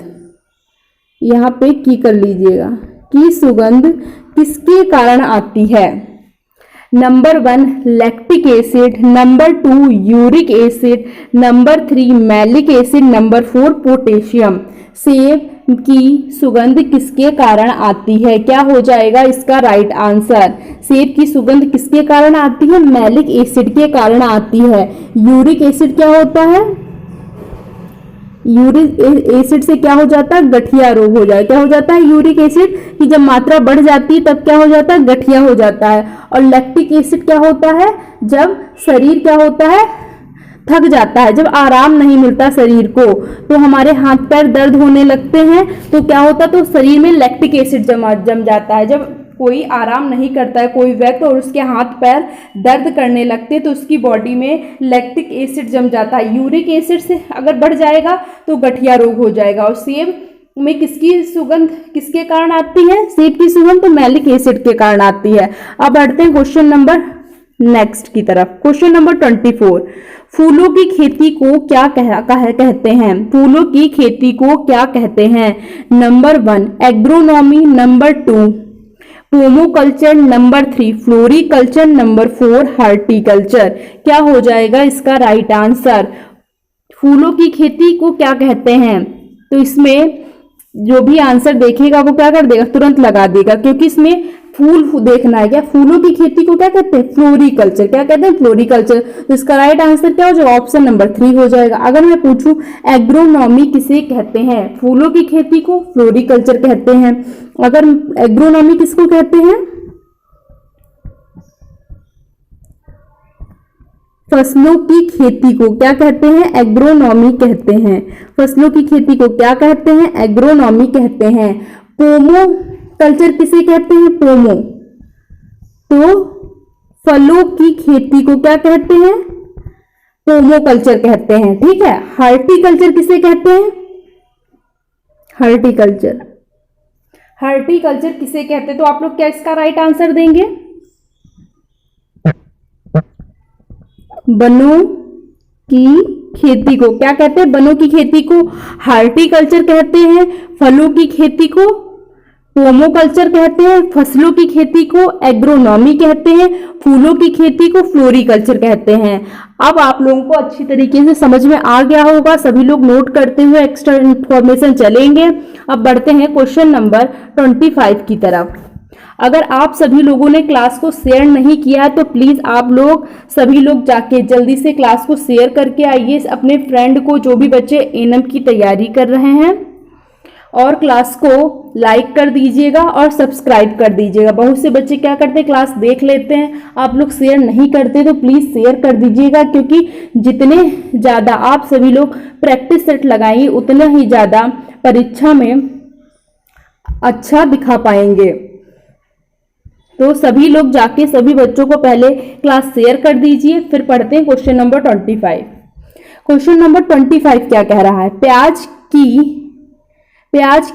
यहाँ पे की कर लीजिएगा, की सुगंध किसके कारण आती है। Number 1 lactic acid, number 2 uric acid, number 3 malic acid, number 4 potassium. सेब की सुगंध किसके कारण आती है, क्या हो जाएगा इसका राइट आंसर। सेब की सुगंध किसके कारण आती है, मैलिक एसिड के कारण आती है। यूरिक एसिड क्या होता है, यूरिक एसिड से क्या हो जाता है, गठिया रोग हो जाए। क्या हो जाता है, यूरिक एसिड की जब मात्रा बढ़ जाती है तब क्या हो जाता है, गठिया हो जाता है। और लैक्टिक एसिड क्या होता है, जब शरीर क्या होता है, थक जाता है, जब आराम नहीं मिलता शरीर को, तो हमारे हाथ पैर दर्द होने लगते हैं, तो क्या होता है, तो शरीर में लैक्टिक एसिड जम जाता है। जब कोई आराम नहीं करता है कोई व्यक्ति और उसके हाथ पैर दर्द करने लगते हैं, तो उसकी बॉडी में लैक्टिक एसिड जम जाता है। यूरिक एसिड से अगर बढ़ जाएगा तो गठिया रोग हो जाएगा। और सेब में किसकी सुगंध किसके कारण आती है, सेब की सुगंध तो मैलिक एसिड के कारण आती है। अब बढ़ते हैं क्वेश्चन नंबर नेक्स्ट की तरफ। क्वेश्चन नंबर 24, फूलों की खेती को क्या कहते हैं, फूलों की खेती को क्या कहते हैं। Number 1 agronomy, number 2 pomoculture, number 3 floriculture, number 4 horticulture. क्या हो जाएगा इसका राइट आंसर। फूलों की खेती को क्या कहते हैं, तो इसमें जो भी आंसर देखेगा वो क्या कर देगा, तुरंत लगा देगा, क्योंकि इसमें फूल देखना है। क्या फूलों की खेती को क्या कहते हैं, फ्लोरिकल्चर। क्या कहते हैं, फ्लोरिकल्चर। तो इसका राइट आंसर क्या हो जाएगा, ऑप्शन नंबर 3 हो जाएगा। अगर मैं पूछूं एग्रोनॉमी किसे कहते हैं, फूलों की खेती को फ्लोरिकल्चर कहते हैं। अगर एग्रोनॉमी किसको कहते हैं, फसलों की खेती को क्या कहते हैं, एग्रोनॉमी कहते हैं। फसलों की खेती को क्या कहते हैं, एग्रोनॉमी कहते हैं। पोमो कल्चर किसे कहते हैं, पोमो। तो फलों की खेती को क्या कहते हैं, पोमो कल्चर कहते हैं। ठीक है। हार्टिकल्चर किसे कहते हैं, हार्टिकल्चर। हार्टिकल्चर किसे कहते हैं, तो आप लोग क्या इसका राइट आंसर देंगे, वनों की खेती को क्या कहते हैं, वनों की खेती को हार्टिकल्चर कहते हैं। फलों की खेती को पोमोकल्चर कहते हैं, फसलों की खेती को एग्रोनॉमी कहते हैं, फूलों की खेती को फ्लोरिकल्चर कहते हैं। अब आप लोगों को अच्छी तरीके से समझ में आ गया होगा, सभी लोग नोट करते हुए एक्स्ट्रा इन्फॉर्मेशन चलेंगे। अब बढ़ते हैं क्वेश्चन नंबर 25 की तरफ। अगर आप सभी लोगों ने क्लास को शेयर नहीं किया है तो प्लीज़ आप लोग सभी लोग जाके जल्दी से क्लास को शेयर करके आइए अपने फ्रेंड को, जो भी बच्चे एएनएम की तैयारी कर रहे हैं, और क्लास को लाइक कर दीजिएगा और सब्सक्राइब कर दीजिएगा। बहुत से बच्चे क्या करते हैं, क्लास देख लेते हैं, आप लोग शेयर नहीं करते, तो प्लीज़ शेयर कर दीजिएगा, क्योंकि जितने ज़्यादा आप सभी लोग प्रैक्टिस सेट लगाएंगे उतना ही ज़्यादा परीक्षा में अच्छा दिखा पाएंगे। तो सभी लोग जाके सभी बच्चों को पहले क्लास शेयर कर दीजिए। फिर पढ़ते हैं क्वेश्चन नंबर 25। क्वेश्चन नंबर 25 क्या कह रहा है, प्याज की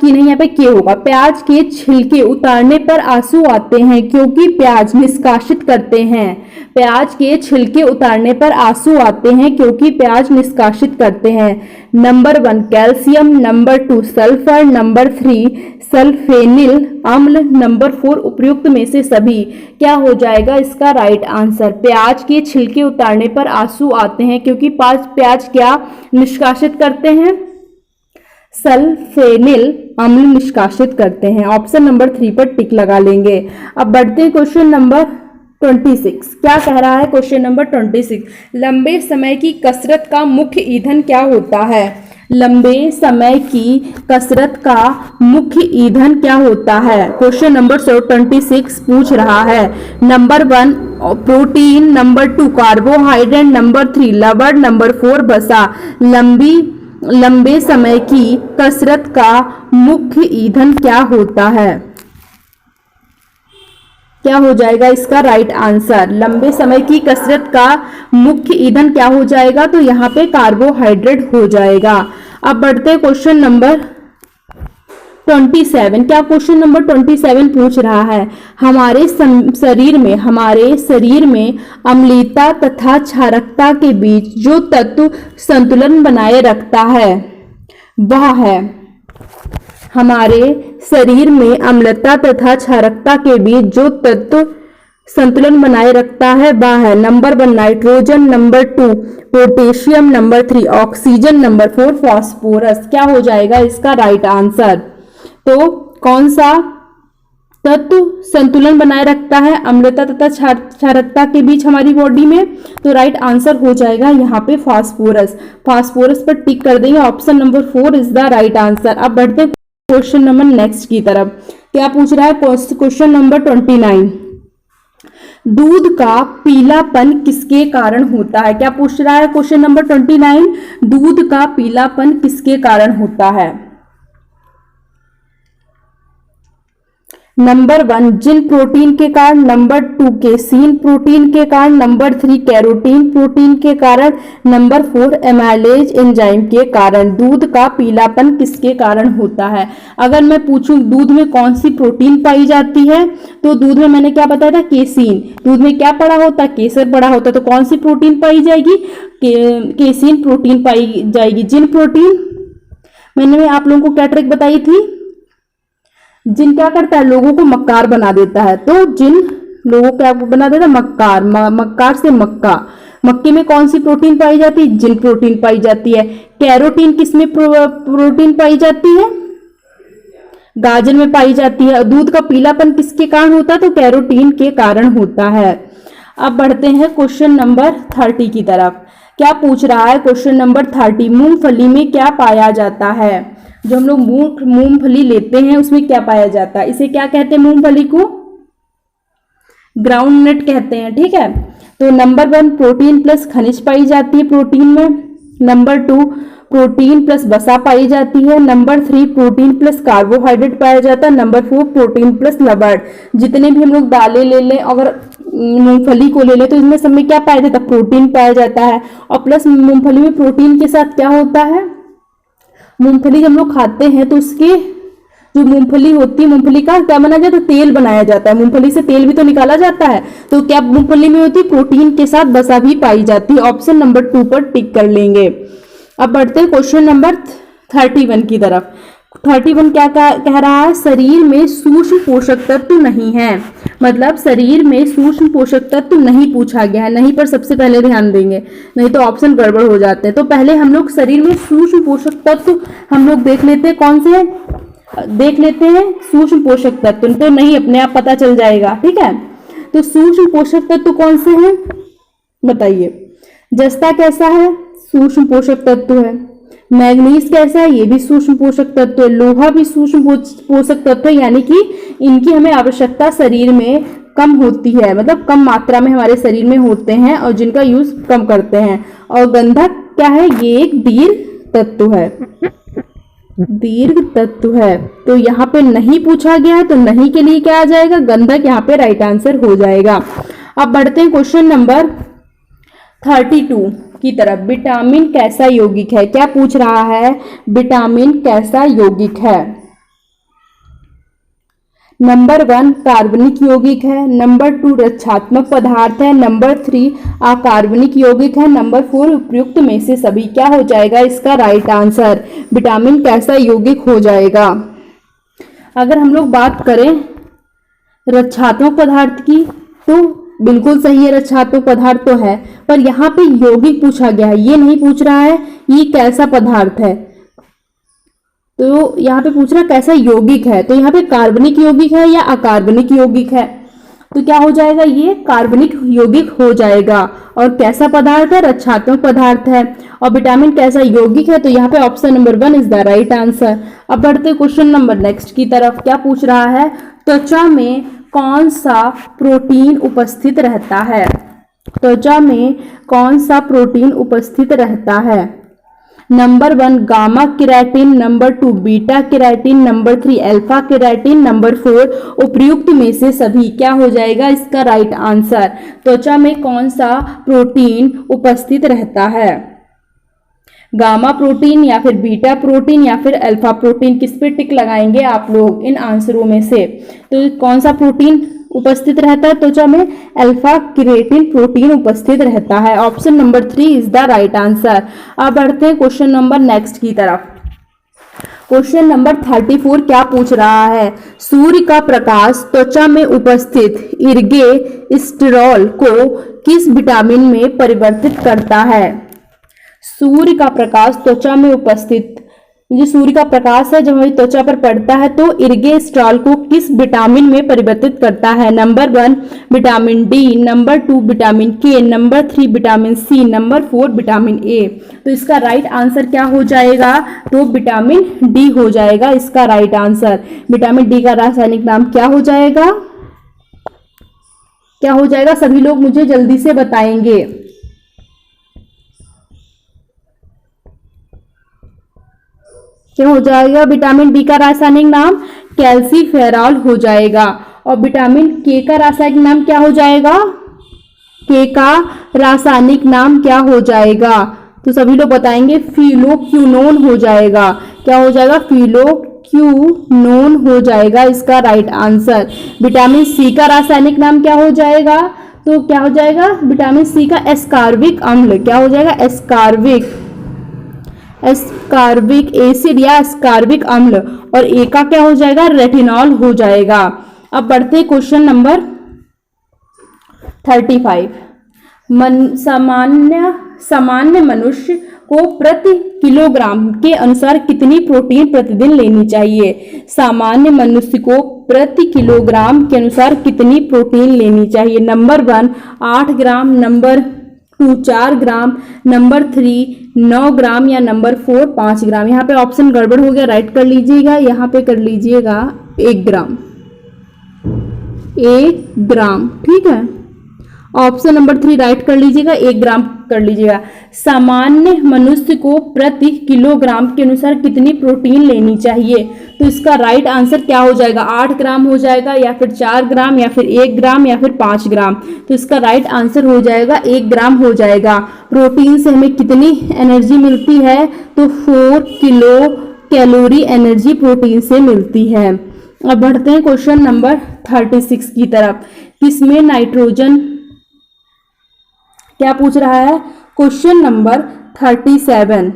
नहीं, यहाँ पे के होगा। प्याज के छिलके उतारने पर आंसू आते हैं क्योंकि प्याज निष्कासित करते हैं। प्याज के छिलके उतारने पर आंसू आते हैं क्योंकि प्याज निष्कासित करते हैं। Number 1 calcium, number 2 sulphur, number 3 सल्फेनिल अम्ल, नंबर 4 उपयुक्त में से सभी। क्या हो जाएगा इसका राइट आंसर। प्याज के छिलके उतारने पर आंसू आते हैं क्योंकि प्याज क्या निष्कासित करते हैं, सल्फेनिल अम्ल निष्कासित करते हैं। ऑप्शन नंबर 3 पर टिक लगा लेंगे। अब बढ़ते हैं क्वेश्चन नंबर 26। क्या कह रहा है क्वेश्चन नंबर 26, लंबे समय की कसरत का मुख्य ईंधन क्या होता है। लंबे समय की कसरत का मुख्य ईंधन क्या होता है, क्वेश्चन नंबर 26 पूछ रहा है। Number 1 protein, number 2 carbohydrate, number 3 लवण, नंबर 4 वसा। लंबी लंबे समय की कसरत का मुख्य ईंधन क्या होता है? क्या हो जाएगा इसका राइट आंसर? लंबे समय की कसरत का मुख्य ईंधन क्या हो जाएगा? तो यहाँ पे कार्बोहाइड्रेट हो जाएगा। अब बढ़ते हैं क्वेश्चन नंबर 27। क्या क्वेश्चन नंबर 27 पूछ रहा है? हमारे शरीर में अम्लता तथा क्षारकता के बीच जो तत्व संतुलन बनाए रखता है वह है। हमारे शरीर में अम्लता तथा क्षारकता के बीच जो तत्व संतुलन बनाए रखता है वह है। Number 1 nitrogen, number 2 potassium, number 3 oxygen, number 4 phosphorus. क्या हो जाएगा इसका राइट आंसर? तो कौन सा तत्व संतुलन बनाए रखता है अम्लता तथा क्षारकता के बीच हमारी बॉडी में? तो राइट आंसर हो जाएगा यहाँ पे फास्फोरस। फास्फोरस पर टिक कर देंगे। Option number 4 is the right answer. अब बढ़ते क्वेश्चन नंबर नेक्स्ट की तरफ। क्या पूछ रहा है? Question number 29। दूध का पीलापन किसके कारण होता है? क्या पूछ रहा है क्वेश्चन नंबर 29? दूध का पीलापन किसके कारण होता है? नंबर 1 जिन प्रोटीन के कारण, नंबर 2 केसीन प्रोटीन के कारण, नंबर 3 कैरोटीन प्रोटीन के कारण, नंबर 4 एमाइलेज एंजाइम के कारण। दूध का पीलापन किसके कारण होता है? अगर मैं पूछूं दूध में कौन सी प्रोटीन पाई जाती है, तो दूध में मैंने क्या बताया था? केसीन। दूध में क्या पड़ा होता? केसर पड़ा होता। तो कौन सी प्रोटीन पाई जाएगी? केसीन प्रोटीन पाई जाएगी। जिन प्रोटीन मैंने आप लोगों को क्या ट्रिक बताई थी? जिन क्या करता है? लोगों को मक्कार बना देता है। तो जिन लोगों को क्या बना देता है? मक्कार। मक्कार से मक्का। मक्के में कौन सी प्रोटीन पाई जाती है? जिन प्रोटीन पाई जाती है। कैरोटीन किसमें प्रोटीन पाई जाती है? गाजर में पाई जाती है। दूध का पीलापन किसके कारण होता है? तो कैरोटीन के कारण होता है। अब बढ़ते हैं क्वेश्चन नंबर 30 की तरफ। क्या पूछ रहा है क्वेश्चन नंबर 30? मूंगफली में क्या पाया जाता है? जो हम लोग मूंगफली लेते हैं उसमें क्या पाया जाता है? इसे क्या कहते हैं? मूंगफली को ग्राउंड नट कहते हैं। ठीक है। तो नंबर 1 प्रोटीन प्लस खनिज पाई जाती है प्रोटीन में। नंबर 2 प्रोटीन प्लस वसा पाई जाती है। नंबर 3 प्रोटीन प्लस कार्बोहाइड्रेट पाया जाता है। नंबर 4 प्रोटीन प्लस लवण। जितने भी हम लोग दालें ले लें, अगर मूंगफली को ले लें तो इसमें सब में क्या पाया जाता है? प्रोटीन पाया जाता है। और प्लस मूंगफली में प्रोटीन के साथ क्या होता है? मूंगफली जब हम लोग खाते हैं तो उसके जो मूंगफली होती है, मूंगफली का क्या बनाया जाता है? तेल बनाया जाता है। मूंगफली से तेल भी तो निकाला जाता है। तो क्या मूंगफली में होती है? प्रोटीन के साथ वसा भी पाई जाती है। ऑप्शन नंबर 2 पर टिक कर लेंगे। अब बढ़ते हैं क्वेश्चन नंबर 31 की तरफ। 31 क्या कह रहा है? शरीर में सूक्ष्म पोषक तत्व नहीं है। मतलब शरीर में सूक्ष्म पोषक तत्व नहीं पूछा गया है। नहीं पर सबसे पहले ध्यान देंगे, नहीं तो ऑप्शन गड़बड़ हो जाते हैं। तो पहले हम लोग शरीर में सूक्ष्म पोषक तत्व हम लोग देख लेते हैं। कौन से देख लेते हैं? सूक्ष्म पोषक तत्व। तो नहीं, अपने आप पता चल जाएगा। ठीक है। तो सूक्ष्म पोषक तत्व कौन से हैं बताइए? जस्ता कैसा है? सूक्ष्म पोषक तत्व है। मैग्नीज कैसा है? ये भी सूक्ष्म पोषक तत्व है। लोहा भी सूक्ष्म पोषक तत्व है, यानी कि इनकी हमें आवश्यकता शरीर में कम होती है, मतलब कम मात्रा में हमारे शरीर में होते हैं और जिनका यूज कम करते हैं। और गंधक क्या है? ये एक दीर्घ तत्व है। दीर्घ तत्व है। तो यहाँ पे नहीं पूछा गया है, तो नहीं के लिए क्या आ जाएगा? गंधक यहाँ पे राइट आंसर हो जाएगा। अब बढ़ते हैं क्वेश्चन नंबर 32 की तरफ। विटामिन कैसा यौगिक है? क्या पूछ रहा है? विटामिन कैसा यौगिक है? नंबर 1 कार्बनिक यौगिक है। नंबर 2 रक्षात्मक पदार्थ है। नंबर 3 अकार्बनिक यौगिक है। नंबर 4 उपयुक्त में से सभी। क्या हो जाएगा इसका राइट आंसर? विटामिन कैसा यौगिक हो जाएगा? अगर हम लोग बात करें रक्षात्मक पदार्थ की, तो बिल्कुल सही है, रक्षात्मक पदार्थ तो है, पर यहाँ पे यौगिक पूछा गया है। ये नहीं पूछ रहा है ये कैसा पदार्थ है, तो यहाँ पे पूछ रहा है कैसा यौगिक है। तो यहाँ पे कार्बनिक यौगिक है या अकार्बनिक यौगिक है? तो क्या हो जाएगा? ये कार्बनिक यौगिक हो जाएगा। और कैसा पदार्थ है? रक्षात्मक पदार्थ है। और विटामिन कैसा यौगिक है? तो यहाँ पे option number 1 is the right answer. अब बढ़ते क्वेश्चन नंबर नेक्स्ट की तरफ। क्या पूछ रहा है? त्वचा में कौन सा प्रोटीन उपस्थित रहता है? त्वचा में कौन सा प्रोटीन उपस्थित रहता है? Number 1 gamma keratin, number 2 beta keratin, number 3 alpha keratin, number 4 उपयुक्त में से सभी। क्या हो जाएगा इसका राइट आंसर? त्वचा में कौन सा प्रोटीन उपस्थित रहता है? गामा प्रोटीन या फिर बीटा प्रोटीन या फिर अल्फा प्रोटीन? किस पे टिक लगाएंगे आप लोग इन आंसरों में से? तो कौन सा प्रोटीन उपस्थित रहता है त्वचा में? अल्फा केराटिन प्रोटीन उपस्थित रहता है। Option number 3 is the right answer. अब बढ़ते हैं क्वेश्चन नंबर नेक्स्ट की तरफ। क्वेश्चन नंबर 34 क्या पूछ रहा है? सूर्य का प्रकाश त्वचा में उपस्थित इर्गेस्टेरॉल को किस विटामिन में परिवर्तित करता है? सूर्य का प्रकाश त्वचा में उपस्थित, जो सूर्य का प्रकाश है जब हमारी त्वचा पर पड़ता है तो इर्गेस्टेरॉल को किस विटामिन में परिवर्तित करता है? Number 1 vitamin D, number 2 vitamin K, number 3 vitamin C, number 4 vitamin A. तो इसका राइट आंसर क्या हो जाएगा? तो विटामिन डी हो जाएगा इसका राइट आंसर। विटामिन डी का रासायनिक नाम क्या हो जाएगा? क्या हो जाएगा? सभी लोग मुझे जल्दी से बताएंगे। क्या हो जाएगा? विटामिन डी का रासायनिक नाम कैल्सीफेरॉल हो जाएगा। और विटामिन के का रासायनिक नाम क्या हो जाएगा? के का रासायनिक नाम क्या हो जाएगा? तो सभी लोग बताएंगे फिलोक्विनोन हो जाएगा। क्या हो जाएगा? फिलोक्विनोन हो जाएगा इसका राइट आंसर। विटामिन सी का रासायनिक नाम क्या हो जाएगा? तो क्या हो जाएगा? विटामिन सी का एस्कॉर्बिक अम्ल। क्या हो जाएगा? एस्कॉर्बिक एसिड या एस्कॉर्बिक अम्ल। और ए का क्या हो जाएगा? रेटिनॉल हो जाएगा। अब बढ़ते हैं क्वेश्चन नंबर 35। सामान्य मनुष्य को प्रति किलोग्राम के अनुसार कितनी प्रोटीन प्रतिदिन लेनी चाहिए? सामान्य मनुष्य को प्रति किलोग्राम के अनुसार कितनी प्रोटीन लेनी चाहिए? नंबर 1 8 ग्राम, नंबर 2 4 ग्राम, नंबर 3 9 ग्राम या नंबर 4 5 ग्राम। यहाँ पे ऑप्शन गड़बड़ हो गया, राइट कर लीजिएगा। यहाँ पे कर लीजिएगा 1 ग्राम, 1 ग्राम। ठीक है, ऑप्शन नंबर 3 राइट कर लीजिएगा, 1 ग्राम कर लीजिएगा। सामान्य मनुष्य को प्रति किलोग्राम के अनुसार कितनी प्रोटीन लेनी चाहिए? तो इसका राइट आंसर क्या हो जाएगा? 8 ग्राम हो जाएगा या फिर 4 ग्राम या फिर 1 ग्राम या फिर 5 ग्राम। तो इसका राइट आंसर हो जाएगा 1 ग्राम हो जाएगा। प्रोटीन से हमें कितनी एनर्जी मिलती है? तो 4 किलो कैलोरी एनर्जी प्रोटीन से मिलती है। अब बढ़ते हैं क्वेश्चन नंबर 36 की तरफ। किसमें नाइट्रोजन, क्या पूछ रहा है? Question number 37।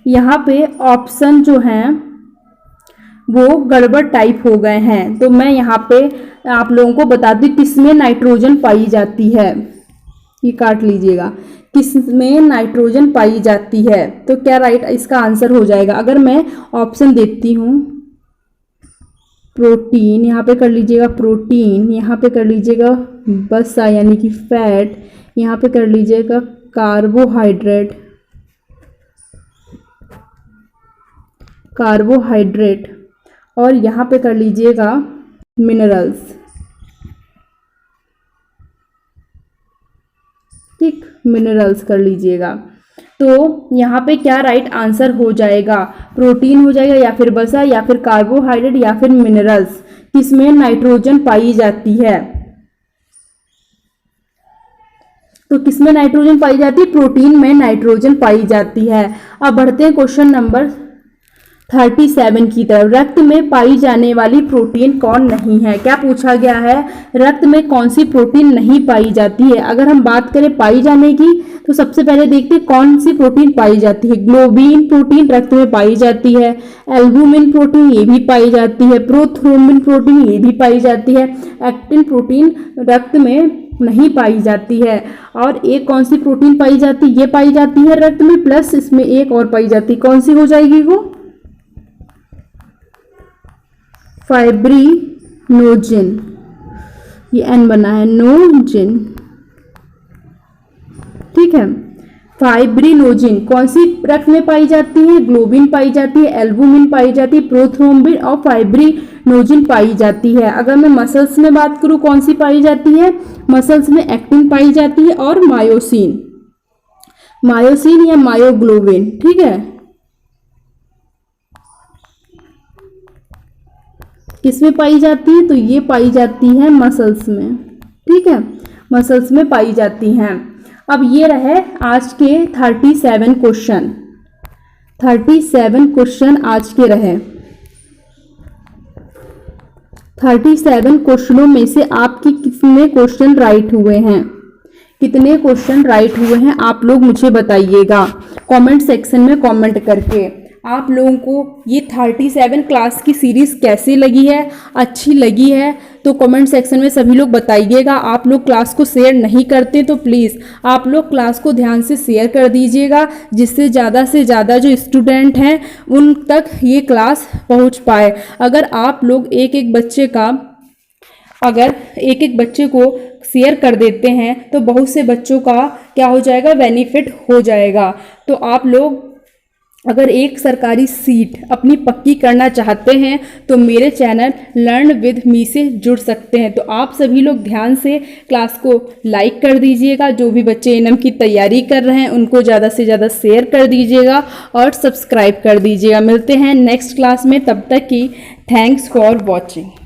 यहाँ पे ऑप्शन जो हैं वो गड़बड़ टाइप हो गए हैं, तो मैं यहाँ पे आप लोगों को बता दूं किसमें नाइट्रोजन पाई जाती है। ये काट लीजिएगा, किसमें नाइट्रोजन पाई जाती है। तो क्या राइट इसका आंसर हो जाएगा? अगर मैं ऑप्शन देती हूँ, प्रोटीन यहाँ पे कर लीजिएगा, प्रोटीन यहाँ पे कर लीजिएगा, वसा यानी कि फैट यहाँ पे कर लीजिएगा, कार्बोहाइड्रेट, और यहाँ पे कर लीजिएगा मिनरल्स। ठीक, मिनरल्स कर लीजिएगा। तो यहाँ पे क्या राइट आंसर हो जाएगा? प्रोटीन हो जाएगा या फिर वसा या फिर कार्बोहाइड्रेट या फिर मिनरल्स। किसमें नाइट्रोजन पाई जाती है? तो किसमें नाइट्रोजन पाई जाती है? प्रोटीन में नाइट्रोजन पाई जाती है। अब बढ़ते हैं क्वेश्चन नंबर 37 की तरफ। रक्त में पाई जाने वाली प्रोटीन कौन नहीं है? क्या पूछा गया है? रक्त में कौन सी प्रोटीन नहीं पाई जाती है? अगर हम बात करें पाई जाने की, तो सबसे पहले देखते हैं कौन सी प्रोटीन पाई जाती है। ग्लोबिन प्रोटीन रक्त में पाई जाती है, एल्बुमिन प्रोटीन ये भी पाई जाती है, प्रोथ्रोम्बिन प्रोटीन ये भी पाई जाती है, एक्टिन प्रोटीन रक्त में नहीं पाई जाती है। और एक कौन सी प्रोटीन पाई जाती है? ये पाई जाती है रक्त में, प्लस इसमें एक और पाई जाती है। कौन सी हो जाएगी वो? फाइब्रिनोजिन, ये एन बना है, नोजिन। ठीक है, फाइब्रिनोजिन कौन सी रक्त में पाई जाती है? ग्लोबिन पाई जाती है, एल्बुमिन पाई जाती है, प्रोथ्रोम्बिन और फाइब्रिनोजिन पाई जाती है। अगर मैं मसल्स में बात करूं, कौन सी पाई जाती है? मसल्स में एक्टिन पाई जाती है और मायोसिन या मायोग्लोबिन। ठीक है, किसमें पाई जाती है? तो ये पाई जाती है मसल्स में, ठीक है, मसल्स में पाई जाती हैं। अब ये रहे आज के 37 क्वेश्चन। 37 क्वेश्चन आज के रहे। 37 क्वेश्चनों में से आपके कितने क्वेश्चन राइट हुए हैं? कितने क्वेश्चन राइट हुए हैं आप लोग मुझे बताइएगा कमेंट सेक्शन में कमेंट करके। आप लोगों को ये 37 क्लास की सीरीज़ कैसी लगी है, अच्छी लगी है तो कमेंट सेक्शन में सभी लोग बताइएगा। आप लोग क्लास को शेयर नहीं करते तो प्लीज़ आप लोग क्लास को ध्यान से शेयर कर दीजिएगा, जिससे ज़्यादा जो स्टूडेंट हैं उन तक ये क्लास पहुंच पाए। अगर आप लोग एक एक बच्चे को शेयर कर देते हैं तो बहुत से बच्चों का क्या हो जाएगा, बेनिफिट हो जाएगा। तो आप लोग अगर एक सरकारी सीट अपनी पक्की करना चाहते हैं तो मेरे चैनल लर्न विद मी से जुड़ सकते हैं। तो आप सभी लोग ध्यान से क्लास को लाइक कर दीजिएगा, जो भी बच्चे एनएम की तैयारी कर रहे हैं उनको ज़्यादा से ज़्यादा शेयर कर दीजिएगा और सब्सक्राइब कर दीजिएगा। मिलते हैं नेक्स्ट क्लास में, तब तक की थैंक्स फॉर वॉचिंग।